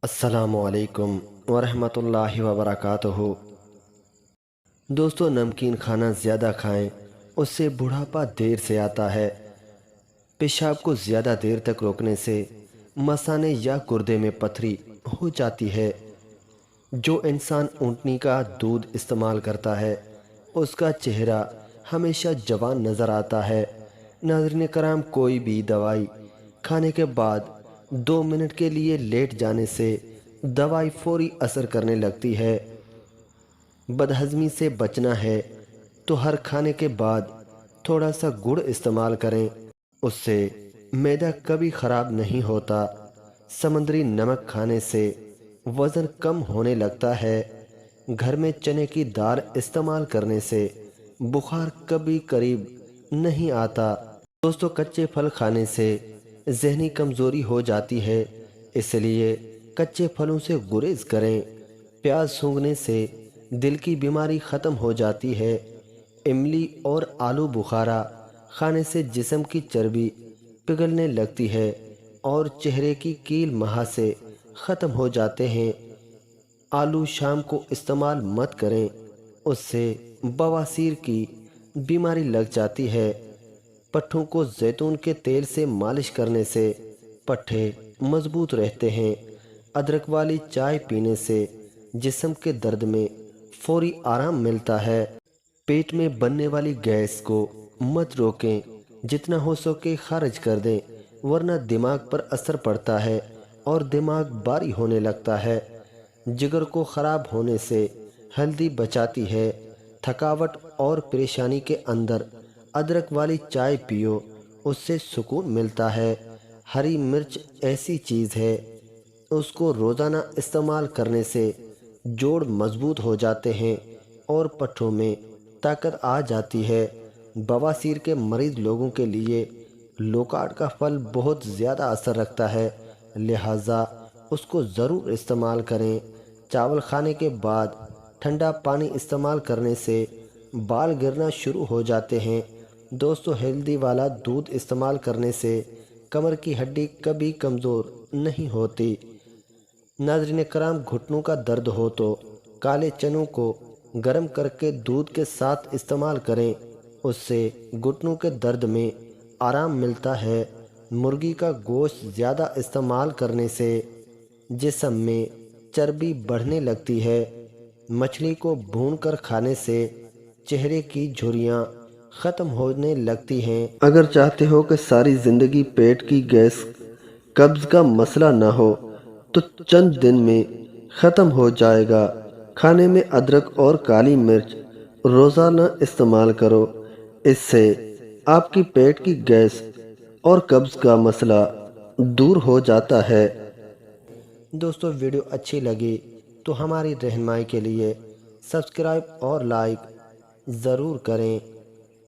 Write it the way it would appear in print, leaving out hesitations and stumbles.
السلام علیکم ورحمۃ اللہ وبرکاتہ۔ دوستو، نمکین کھانا زیادہ کھائیں، اس سے بڑھاپا دیر سے آتا ہے۔ پیشاب کو زیادہ دیر تک روکنے سے مثانے یا گردے میں پتھری ہو جاتی ہے۔ جو انسان اونٹنی کا دودھ استعمال کرتا ہے اس کا چہرہ ہمیشہ جوان نظر آتا ہے۔ ناظرین کرام، کوئی بھی دوائی کھانے کے بعد 2 منٹ کے لیے لیٹ جانے سے دوائی فوری اثر کرنے لگتی ہے۔ بدہضمی سے بچنا ہے تو ہر کھانے کے بعد تھوڑا سا گڑ استعمال کریں، اس سے معدہ کبھی خراب نہیں ہوتا۔ سمندری نمک کھانے سے وزن کم ہونے لگتا ہے۔ گھر میں چنے کی دال استعمال کرنے سے بخار کبھی قریب نہیں آتا۔ دوستو، کچے پھل کھانے سے ذہنی کمزوری ہو جاتی ہے، اس لیے کچے پھلوں سے گریز کریں۔ پیاز سونگھنے سے دل کی بیماری ختم ہو جاتی ہے۔ املی اور آلو بخارا کھانے سے جسم کی چربی پگھلنے لگتی ہے اور چہرے کی کیل مہاسے ختم ہو جاتے ہیں۔ آلو شام کو استعمال مت کریں، اس سے بواسیر کی بیماری لگ جاتی ہے۔ پٹھوں کو زیتون کے تیل سے مالش کرنے سے پٹھے مضبوط رہتے ہیں۔ ادرک والی چائے پینے سے جسم کے درد میں فوری آرام ملتا ہے۔ پیٹ میں بننے والی گیس کو مت روکیں، جتنا ہو سکے خارج کر دیں، ورنہ دماغ پر اثر پڑتا ہے اور دماغ باری ہونے لگتا ہے۔ جگر کو خراب ہونے سے ہلدی بچاتی ہے۔ تھکاوٹ اور پریشانی کے اندر ادرک والی چائے پیو، اس سے سکون ملتا ہے۔ ہری مرچ ایسی چیز ہے، اس کو روزانہ استعمال کرنے سے جوڑ مضبوط ہو جاتے ہیں اور پٹھوں میں طاقت آ جاتی ہے۔ بواسیر کے مریض لوگوں کے لیے لوکاٹ کا پھل بہت زیادہ اثر رکھتا ہے، لہٰذا اس کو ضرور استعمال کریں۔ چاول کھانے کے بعد ٹھنڈا پانی استعمال کرنے سے بال گرنا شروع ہو جاتے ہیں۔ دوستو، ہلدی والا دودھ استعمال کرنے سے کمر کی ہڈی کبھی کمزور نہیں ہوتی۔ ناظرین کرام، گھٹنوں کا درد ہو تو کالے چنوں کو گرم کر کے دودھ کے ساتھ استعمال کریں، اس سے گھٹنوں کے درد میں آرام ملتا ہے۔ مرغی کا گوشت زیادہ استعمال کرنے سے جسم میں چربی بڑھنے لگتی ہے۔ مچھلی کو بھون کر کھانے سے چہرے کی جھریاں ختم ہونے لگتی ہیں۔ اگر چاہتے ہو کہ ساری زندگی پیٹ کی گیس قبض کا مسئلہ نہ ہو تو چند دن میں ختم ہو جائے گا۔ کھانے میں ادرک اور کالی مرچ روزانہ استعمال کرو، اس سے آپ کی پیٹ کی گیس اور قبض کا مسئلہ دور ہو جاتا ہے۔ دوستو، ویڈیو اچھی لگی تو ہماری رہنمائی کے لیے سبسکرائب اور لائک ضرور کریں۔